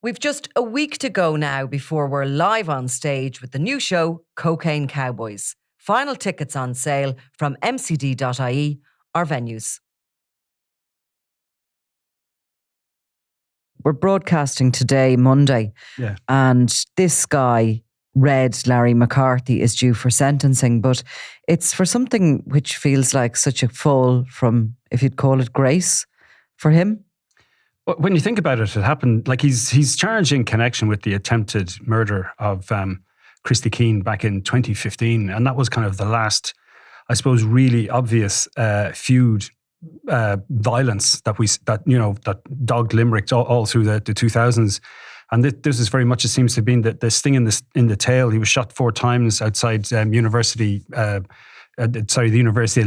We've just a week to go now before we're live on stage with the new show, Cocaine Cowboys. Final tickets on sale from mcd.ie or venues. We're broadcasting today, Monday, and this guy, Larry McCarthy, is due for sentencing, but it's for something which feels like such a fall from, if you'd call it, grace for him. When you think about it, it happened, like he's charged in connection with the attempted murder of Christy Keane back in 2015. And that was kind of the last, I suppose, really obvious feud, violence that dogged Limerick all through the 2000s. And this is very much, it seems to have been the sting in the tail. He was shot 4 times outside the University of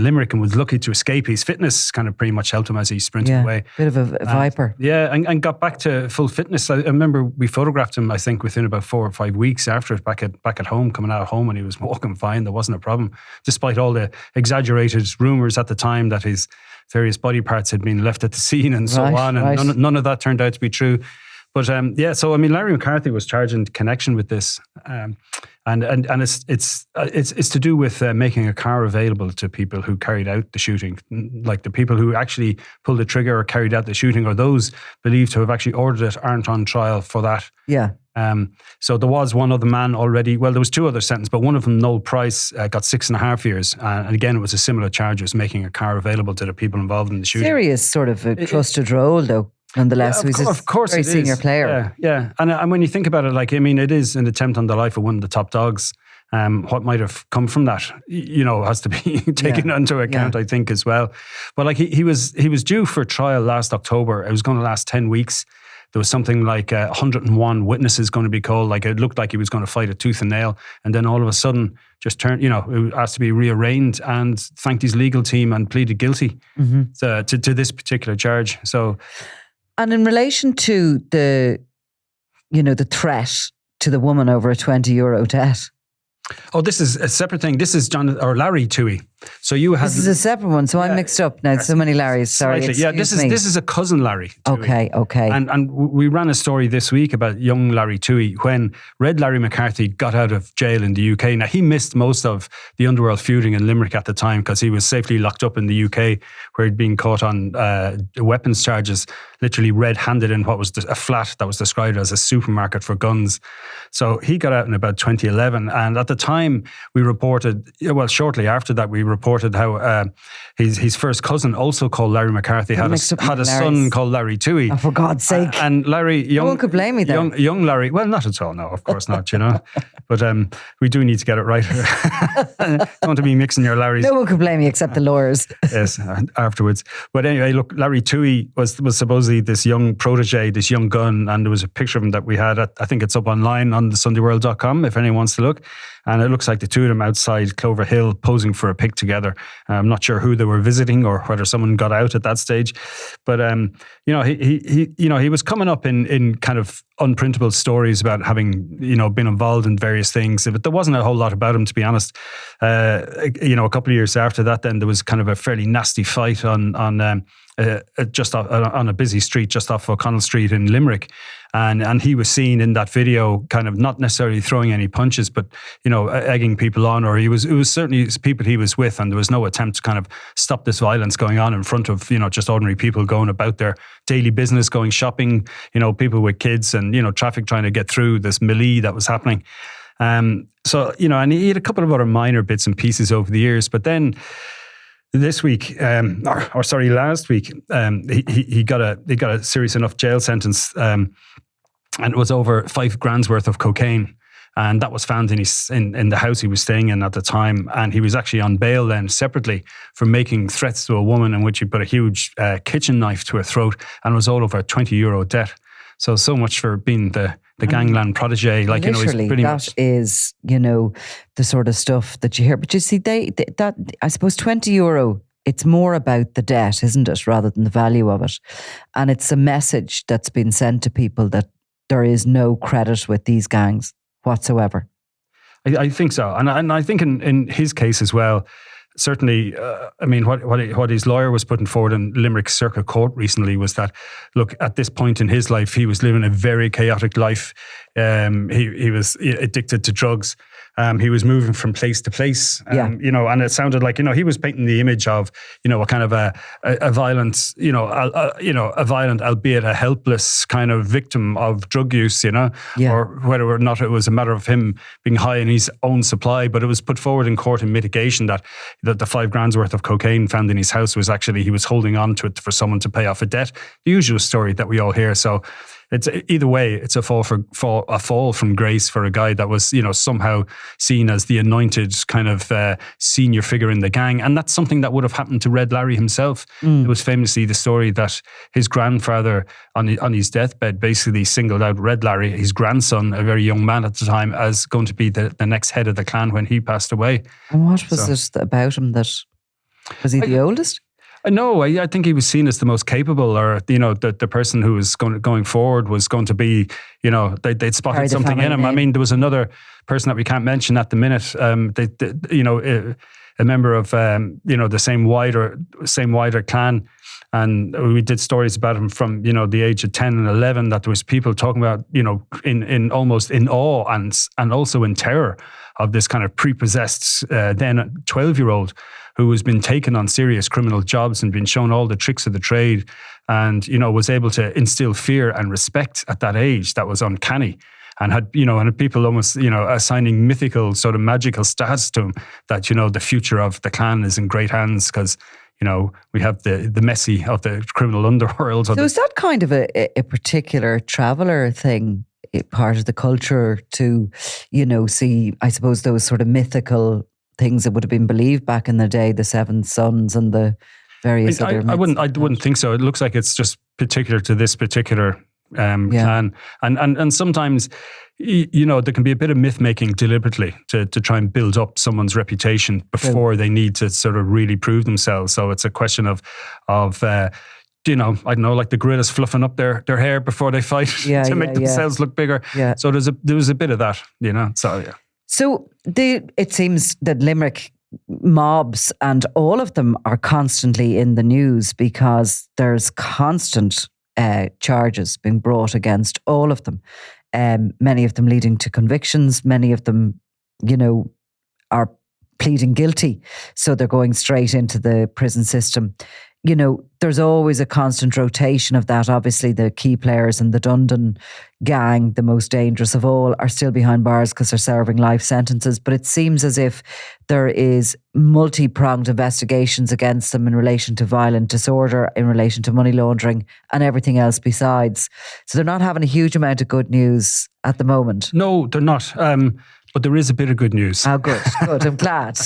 Limerick, and was lucky to escape. His fitness kind of pretty much helped him as he sprinted away. Bit of a viper. And got back to full fitness. I remember we photographed him, I think, within about 4 or 5 weeks after it, back at home, coming out of home, and he was walking fine. There wasn't a problem, despite all the exaggerated rumours at the time that his various body parts had been left at the scene and so on. And none of that turned out to be true. But so I mean, Larry McCarthy was charged in connection with this, and it's to do with making a car available to people who carried out the shooting, like the people who actually pulled the trigger or carried out the shooting, or those believed to have actually ordered it aren't on trial for that. Yeah. So there was one other man already. Well, there was 2 other sentences, but one of them, Noel Price, got 6.5 years. And again, it was a similar charge, it was making a car available to the people involved in the shooting. Serious sort of a trusted role, though. Nonetheless, yeah, of course, very senior player. Yeah. And when you think about it, like, I mean, it is an attempt on the life of one of the top dogs. What might have come from that, has to be taken into account, I think, as well. But like he was due for trial last October. It was going to last 10 weeks. There was something like 101 witnesses going to be called. Like, it looked like he was going to fight a tooth and nail. And then all of a sudden, just turned, it has to be rearranged, and thanked his legal team and pleaded guilty to this particular charge. So. And in relation to the threat to the woman over a €20 debt. Oh, this is a separate thing. This is Larry Toohey. So you had. This is a separate one. So I'm mixed up now. So many Larrys. Sorry. Yeah, this is a cousin Larry Toohey. Okay. And we ran a story this week about young Larry Toohey when Red Larry McCarthy got out of jail in the UK. Now, he missed most of the underworld feuding in Limerick at the time because he was safely locked up in the UK, where he'd been caught on weapons charges, literally red-handed in what was a flat that was described as a supermarket for guns. So he got out in about 2011, and at the time we reported, shortly after that, we reported how his first cousin, also called Larry McCarthy, had a son called Larry Toohey. Oh, for God's sake. And Larry, no one could blame me then. Young Larry, well, not at all, no, of course not, But we do need to get it right. Don't want to be mixing your Larrys. No one could blame me except the lawyers. Yes, afterwards. But anyway, look, Larry Toohey was supposedly this young protege, this young gun, and there was a picture of him that we had I think it's up online on the SundayWorld.com if anyone wants to look. And it looks like the two of them outside Clover Hill posing for a pic together. I'm not sure who they were visiting or whether someone got out at that stage. But, he was coming up in kind of unprintable stories about having, been involved in various things. But there wasn't a whole lot about him, to be honest. A couple of years after that, then there was kind of a fairly nasty fight on just on a busy street just off O'Connell Street in Limerick. And he was seen in that video kind of not necessarily throwing any punches, but, egging people on, or it was certainly people he was with, and there was no attempt to kind of stop this violence going on in front of, just ordinary people going about their daily business, going shopping, people with kids and, traffic trying to get through this melee that was happening. And he had a couple of other minor bits and pieces over the years, but then this week, last week, he got a serious enough jail sentence, and it was over $5,000 worth of cocaine, and that was found in the house he was staying in at the time. And he was actually on bail then separately for making threats to a woman in which he put a huge kitchen knife to her throat, and was all over a €20 debt. So much for being the Gangland protege. Like, he's pretty much. That is, the sort of stuff that you hear. But you see, that I suppose €20, it's more about the debt, isn't it, rather than the value of it. And it's a message that's been sent to people that there is no credit with these gangs whatsoever. I think so. And I think in his case as well, certainly, I mean, what his lawyer was putting forward in Limerick Circuit Court recently was that, look, at this point in his life, he was living a very chaotic life. He was addicted to drugs. He was moving from place to place, and it sounded like, he was painting the image of, a kind of a violent, a violent, albeit a helpless kind of victim of drug use, or whether or not it was a matter of him being high in his own supply. But it was put forward in court in mitigation that the $5,000 worth of cocaine found in his house was actually, he was holding on to it for someone to pay off a debt. The usual story that we all hear. So it's either way, it's a fall from grace for a guy that was, somehow seen as the anointed kind of senior figure in the gang. And that's something that would have happened to Red Larry himself. It was famously the story that his grandfather on his deathbed basically singled out Red Larry, his grandson, a very young man at the time, as going to be the next head of the clan when he passed away. And what was it about him that, was he the oldest? No, I think he was seen as the most capable, or the person who was going forward was going to be, they'd spotted something in him. I mean, there was another person that we can't mention at the minute. A member of the same wider clan, and we did stories about him from the age of 10 and 11. That there was people talking about in almost in awe and also in terror of this kind of prepossessed then 12-year-old who has been taken on serious criminal jobs and been shown all the tricks of the trade, and was able to instill fear and respect at that age that was uncanny, and had people almost assigning mythical sort of magical status to him, that the future of the clan is in great hands because we have the Messi of the criminal underworld. So is that kind of a particular traveller thing, part of the culture to see, I suppose, those sort of mythical things that would have been believed back in the day, the Seven Sons and the various other myths? I wouldn't think so. It looks like it's just particular to this particular clan, and sometimes there can be a bit of myth making deliberately to try and build up someone's reputation before they need to sort of really prove themselves. So it's a question of I don't know, like the gorillas fluffing up their hair before they fight to make themselves look bigger. Yeah. So there was a bit of that, So yeah. So it seems that Limerick mobs and all of them are constantly in the news because there's constant charges being brought against all of them. Many of them leading to convictions. Many of them, are pleading guilty. So they're going straight into the prison system. There's always a constant rotation of that. Obviously, the key players in the Dundon gang, the most dangerous of all, are still behind bars because they're serving life sentences. But it seems as if there is multi-pronged investigations against them in relation to violent disorder, in relation to money laundering, and everything else besides. So they're not having a huge amount of good news at the moment. No, they're not. But there is a bit of good news. Oh, good. I'm glad.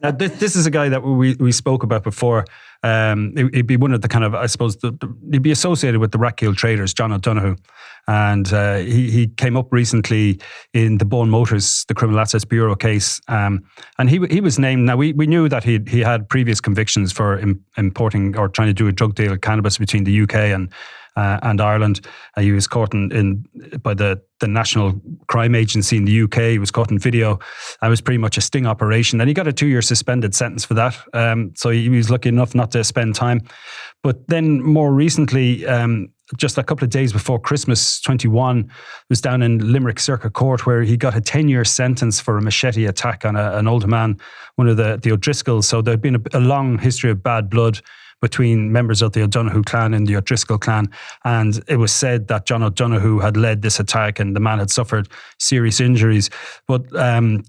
Now, this is a guy that we spoke about before. He'd be one of the kind of, I suppose, he'd be associated with the Rathkill traders, John O'Donoghue. And he came up recently in the Bone Motors, the Criminal Assets Bureau case. And he was named. Now, we knew that he had previous convictions for importing or trying to do a drug deal, cannabis, between the UK and Ireland. He was caught by the National Crime Agency in the UK. He was caught in video. It was pretty much a sting operation. And he got a 2-year suspended sentence for that. So he was lucky enough not to spend time. But then more recently, just a couple of days before Christmas 21, was down in Limerick Circuit Court where he got a 10-year sentence for a machete attack on an older man, one of the O'Driscolls. So there'd been a long history of bad blood between members of the O'Donoghue clan and the O'Driscoll clan. And it was said that John O'Donoghue had led this attack and the man had suffered serious injuries. But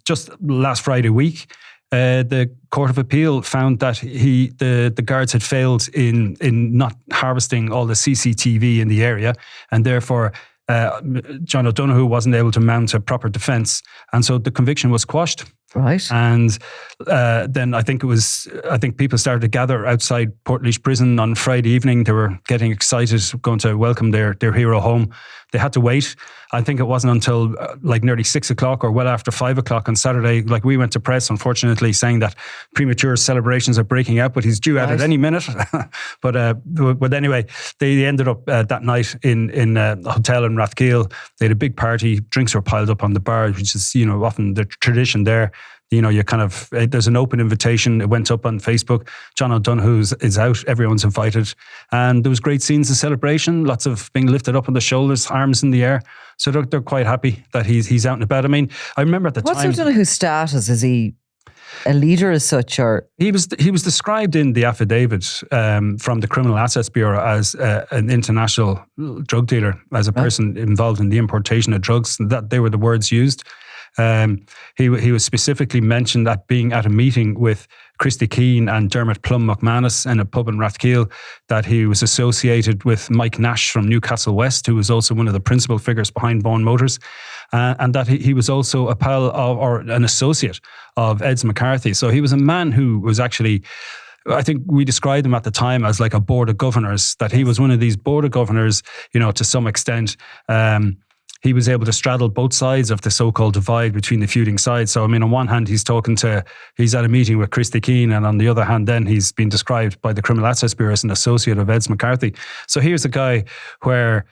just last Friday week, the Court of Appeal found that the guards had failed in not harvesting all the CCTV in the area, and therefore John O'Donoghue wasn't able to mount a proper defence. And so the conviction was quashed. Right. And then I think people started to gather outside Portlaoise Prison on Friday evening. They were getting excited, going to welcome their hero home. They had to wait. I think it wasn't until nearly 6 o'clock or well after 5 o'clock on Saturday. We went to press, unfortunately, saying that premature celebrations are breaking out, but he's due out at any minute. But anyway, they ended up that night in a hotel in Rathkill. They had a big party. Drinks were piled up on the bar, which is often the tradition there. you kind of, there's an open invitation. It went up on Facebook. John O'Donoghue is out. Everyone's invited. And there was great scenes of celebration, lots of being lifted up on the shoulders, arms in the air. So they're quite happy that he's out and about. I mean, I remember at the time. What's O'Donoghue's status? Is he a leader as such, or? He was described in the affidavit from the Criminal Assets Bureau as an international drug dealer, as a person involved in the importation of drugs. That they were the words used. He was specifically mentioned at being at a meeting with Christy Keane and Dermot Plum McManus in a pub in Rathkeale, that he was associated with Mike Nash from Newcastle West, who was also one of the principal figures behind Vaughan Motors, and that he was also a pal of, or an associate of Ed's McCarthy. So he was a man who was actually, I think we described him at the time as like a board of governors, that he was one of these board of governors, to some extent. He was able to straddle both sides of the so-called divide between the feuding sides. So, I mean, on one hand, he's at a meeting with Christy Keane, and on the other hand, then he's been described by the Criminal Assets Bureau as an associate of Ed's McCarthy. So here's a guy where,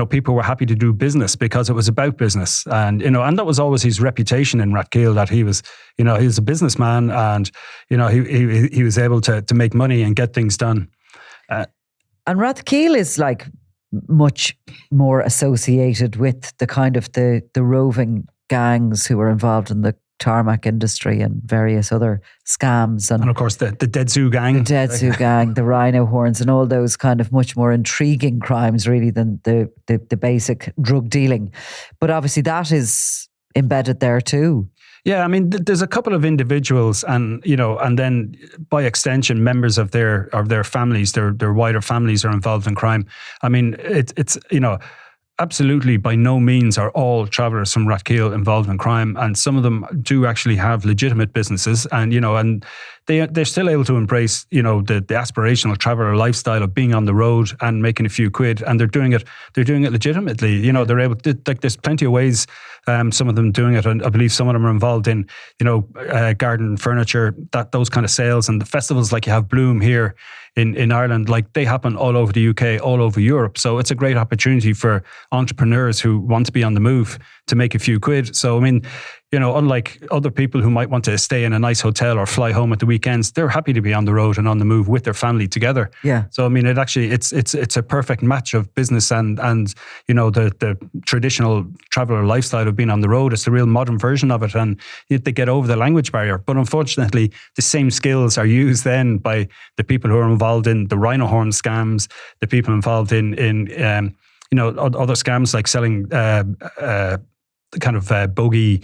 people were happy to do business because it was about business. And, and that was always his reputation in Rathkeale, that he was, he was a businessman, and, he was able to make money and get things done. And Rathkeale is like much more associated with the kind of the roving gangs who were involved in the tarmac industry and various other scams. And of course, the Dead Zoo gang. The Dead Zoo gang, the rhino horns, and all those kind of much more intriguing crimes, really, than the basic drug dealing. But obviously that is embedded there too. Yeah, I mean, there's a couple of individuals, and and then by extension, members of their families, their wider families are involved in crime. I mean, it's absolutely by no means are all travellers from Rathkeale involved in crime, and some of them do actually have legitimate businesses, and and they're still able to embrace the aspirational traveller lifestyle of being on the road and making a few quid, and they're doing it legitimately. They're able to, there's plenty of ways. Some of them doing it, and I believe some of them are involved in garden furniture, those kind of sales, and the festivals like you have Bloom here in Ireland, like they happen all over the UK, all over Europe. So it's a great opportunity for entrepreneurs who want to be on the move to make a few quid. So I mean, unlike other people who might want to stay in a nice hotel or fly home at the weekends, they're happy to be on the road and on the move with their family together. Yeah. So I mean, it's a perfect match of business and the traditional traveller lifestyle of being on the road. It's the real modern version of it, and they get over the language barrier. But unfortunately, the same skills are used then by the people who are involved in the rhino horn scams, the people involved in other scams like selling kind of bogey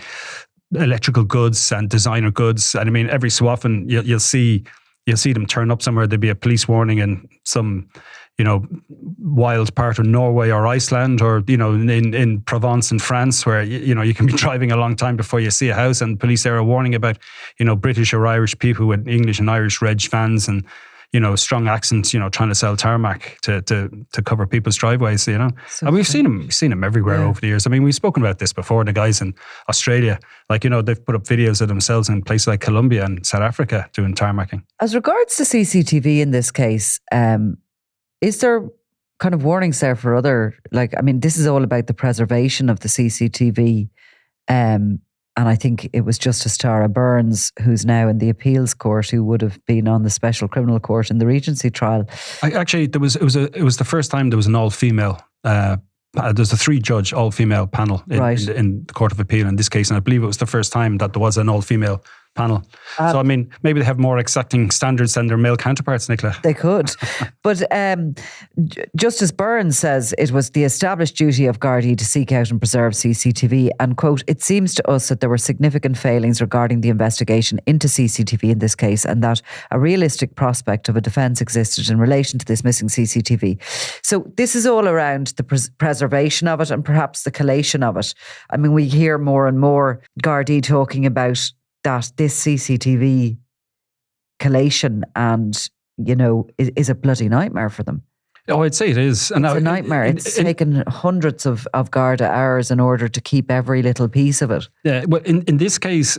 electrical goods and designer goods. And I mean, every so often you'll see them turn up somewhere. There'll be a police warning in some wild part of Norway or Iceland, or in Provence in France, where you can be driving a long time before you see a house, and police there are warning about British or Irish people with English and Irish reg vans and strong accents, trying to sell tarmac to cover people's driveways, So and we've seen them everywhere over the years. I mean, we've spoken about this before. The guys in Australia, they've put up videos of themselves in places like Colombia and South Africa doing tarmacking. As regards to CCTV in this case, is there kind of warnings there for other, this is all about the preservation of the CCTV, and I think it was Justice Tara Burns, who's now in the appeals court, who would have been on the special criminal court in the Regency trial. It was the first time there was an all-female. There's a 3-judge all-female panel in the Court of Appeal in this case, and I believe it was the first time that there was an all-female panel. So I mean, maybe they have more exacting standards than their male counterparts, Nicola. They could. But Justice Burns says it was the established duty of Gardaí to seek out and preserve CCTV, and quote, "It seems to us that there were significant failings regarding the investigation into CCTV in this case, and that a realistic prospect of a defence existed in relation to this missing CCTV." So this is all around the preservation of it and perhaps the collation of it. I mean, we hear more and more Gardaí talking about that this CCTV collation and, is a bloody nightmare for them. Oh, I'd say it is. It's a nightmare. It's taken hundreds of Garda hours in order to keep every little piece of it. Yeah, well, in this case,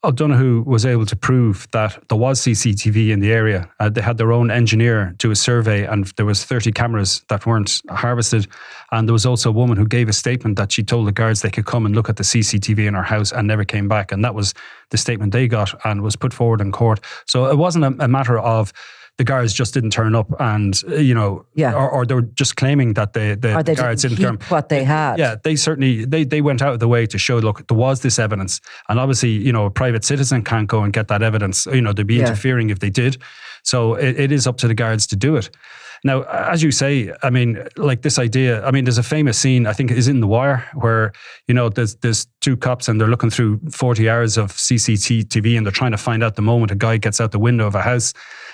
O'Donoghue was able to prove that there was CCTV in the area. They had their own engineer do a survey, and there was 30 cameras that weren't harvested. And there was also a woman who gave a statement that she told the guards they could come and look at the CCTV in her house and never came back. And that was the statement they got and was put forward in court. So it wasn't a matter of the guards just didn't turn up and, or they were just claiming that the guards didn't turn up. What they had. Yeah, they certainly, they went out of the way to show, look, there was this evidence. And obviously, a private citizen can't go and get that evidence. They'd be interfering if they did. So it is up to the guards to do it. Now, as you say, I mean, like this idea, I mean, there's a famous scene, I think is in The Wire, where, there's two cops and they're looking through 40 hours of CCTV and they're trying to find out the moment a guy gets out the window of a house.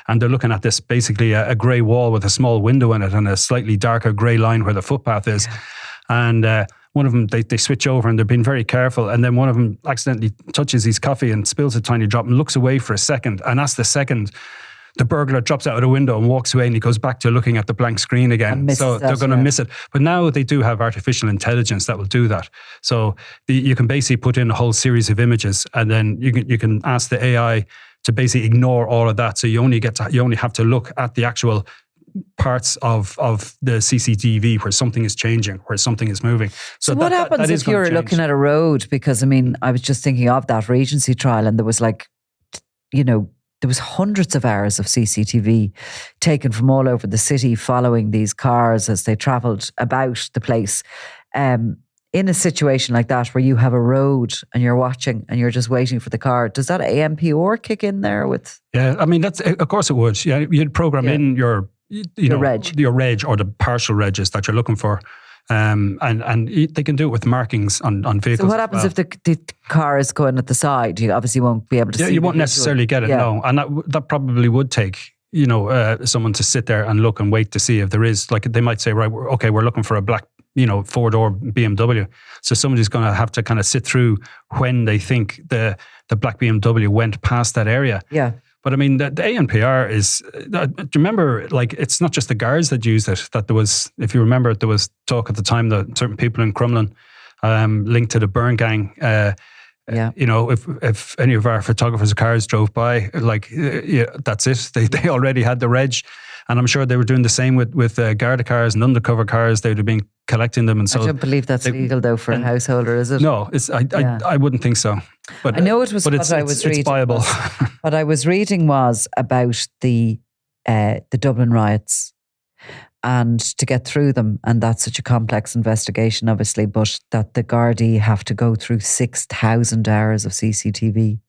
And they're looking at this, basically a grey wall with a small window in it and a slightly darker grey line where the footpath is. Yeah. And one of them, they switch over and they're being very careful. And then one of them accidentally touches his coffee and spills a tiny drop and looks away for a second. And that's the second the burglar drops out of the window and walks away, and he goes back to looking at the blank screen again. So they're going to miss it. But now they do have artificial intelligence that will do that. So you can basically put in a whole series of images, and then you can ask the AI to basically ignore all of that. So you only have to look at the actual parts of the CCTV where something is changing, where something is moving. So what happens if you're looking at a road? Because I was just thinking of that Regency trial, and there was there was hundreds of hours of CCTV taken from all over the city following these cars as they travelled about the place. In a situation like that where you have a road and you're watching and you're just waiting for the car, does that AMPR kick in there with? Yeah, I mean, of course it would. Yeah, you'd program in your reg or the partial regs that you're looking for. And they can do it with markings on vehicles. So what happens if the car is going at the side? You obviously won't be able to see. Yeah, you won't necessarily get it, no. And that probably would take, someone to sit there and look and wait to see if there is, like they might say, right, we're looking for a black, 4-door BMW. So somebody's going to have to kind of sit through when they think the black BMW went past that area. Yeah. But I mean, the ANPR is, do you remember, like, it's not just the guards that used it, that there was, if you remember, there was talk at the time that certain people in Crumlin linked to the Burn Gang, if any of our photographers' cars drove by, that's it. They already had the reg. And I'm sure they were doing the same with Garda cars and undercover cars. They would have been collecting them. And so I don't believe that's legal though for a householder, is it? No, I wouldn't think so. But I know it was, but what I was reading. It's viable. What I was reading was about the Dublin riots and to get through them. And that's such a complex investigation, obviously, but that the Gardaí have to go through 6,000 hours of CCTV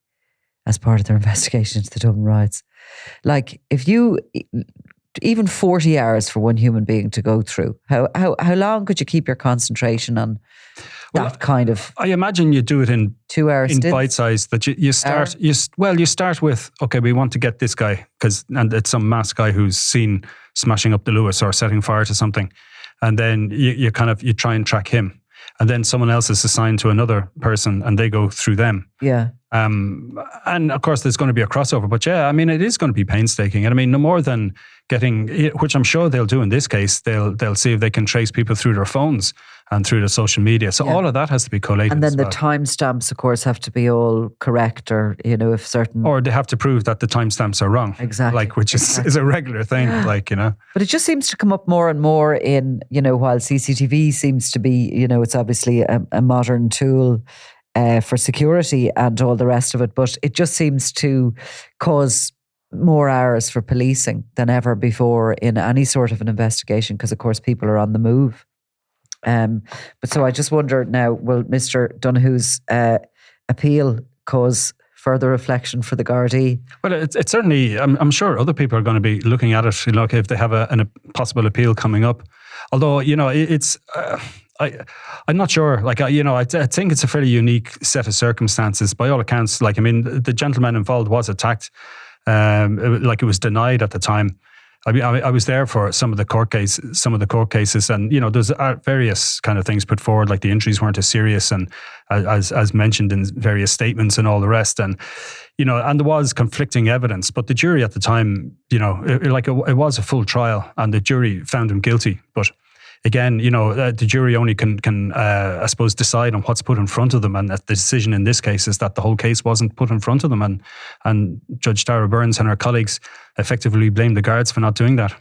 as part of their investigation into the Dublin riots. Like, if you, even 40 hours for one human being to go through, how long could you keep your concentration on that kind of? I imagine you do it in 2 hours in bite size. That you start. You start with, okay, we want to get this guy and it's some masked guy who's seen smashing up the Lewis or setting fire to something, and then you try and track him, and then someone else is assigned to another person and they go through them. Yeah. And of course there's going to be a crossover, but yeah, I mean, it is going to be painstaking. And I mean, no more than getting, which I'm sure they'll do in this case, they'll see if they can trace people through their phones and through the social media. So all of that has to be collated. And then the timestamps, of course, have to be all correct, or, if certain... Or they have to prove that the timestamps are wrong. Exactly. Which is a regular thing, But it just seems to come up more and more in, while CCTV seems to be, it's obviously a modern tool for security and all the rest of it, but it just seems to cause more hours for policing than ever before in any sort of an investigation, because of course people are on the move. But so I just wonder now, will Mr. Donoghue's appeal cause further reflection for the Gardaí? Well, it's certainly, I'm sure other people are going to be looking at it, if they have a possible appeal coming up. Although, it's... I'm not sure. I think it's a fairly unique set of circumstances. By all accounts, the gentleman involved was attacked. It was denied at the time. I mean, I was there for some of the court cases, and there's various kind of things put forward, like the injuries weren't as serious, and as mentioned in various statements and all the rest, and and there was conflicting evidence. But the jury at the time, it was a full trial, and the jury found him guilty, but. again, the jury only can I suppose, decide on what's put in front of them. And the decision in this case is that the whole case wasn't put in front of them. And Judge Dara Burns and her colleagues effectively blamed the guards for not doing that.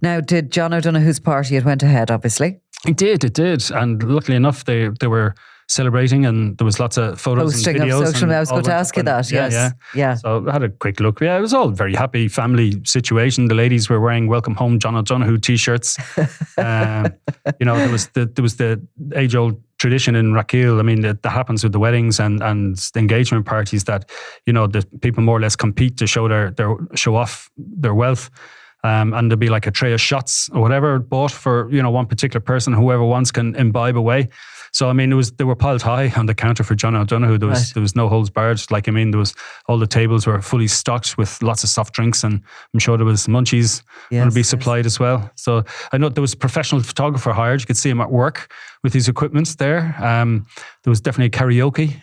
Now, did John O'Donoghue's party, it went ahead, obviously? It did. And luckily enough, they were celebrating, and there was lots of photos Posting and videos. of social media. I was going to ask you that. Yes. So I had a quick look. Yeah, it was all very happy family situation. The ladies were wearing "Welcome Home, John O'Donoghue" t-shirts. There was the age-old tradition in Rathkeale. I mean, that happens with the weddings and the engagement parties, that the people more or less compete to show off their wealth. And there'll be like a tray of shots or whatever bought for one particular person. Whoever wants can imbibe away. So I mean, they were piled high on the counter for John O'Donoghue. There was no holds barred. Like, I mean, there was, all the tables were fully stocked with lots of soft drinks, and I'm sure there was munchies going to be supplied as well. So I know there was a professional photographer hired. You could see him at work with his equipment there. There was definitely karaoke.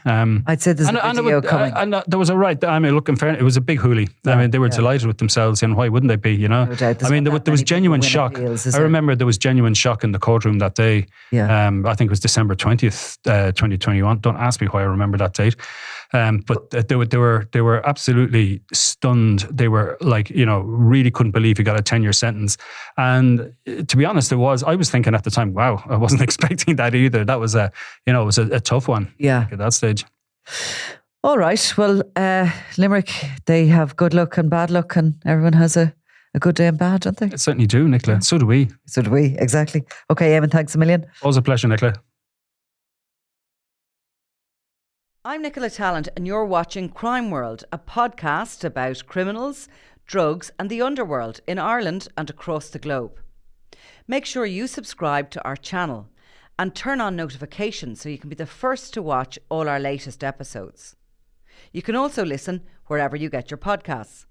I'd say there's a video coming. And there was I mean, look, in fairness, it was a big hoolie. I mean, they were delighted with themselves, and why wouldn't they be? No doubt. I mean, there was genuine shock. I remember there was genuine shock in the courtroom that day. Yeah. I think it was December 20th, 2021. Don't ask me why I remember that date. But they were absolutely stunned. They were like, really couldn't believe he got a 10-year sentence. And to be honest, I was thinking at the time, wow, I wasn't expecting that either. That was it was a tough one. Yeah. At that stage. All right. Well, Limerick, they have good luck and bad luck, and everyone has a good day and bad, don't they? It certainly do, Nicola. Yeah. So do we. So do we, exactly. Okay, Eamon, thanks a million. Always a pleasure, Nicola. I'm Nicola Tallant, and you're watching Crime World, a podcast about criminals, drugs and the underworld in Ireland and across the globe. Make sure you subscribe to our channel and turn on notifications so you can be the first to watch all our latest episodes. You can also listen wherever you get your podcasts.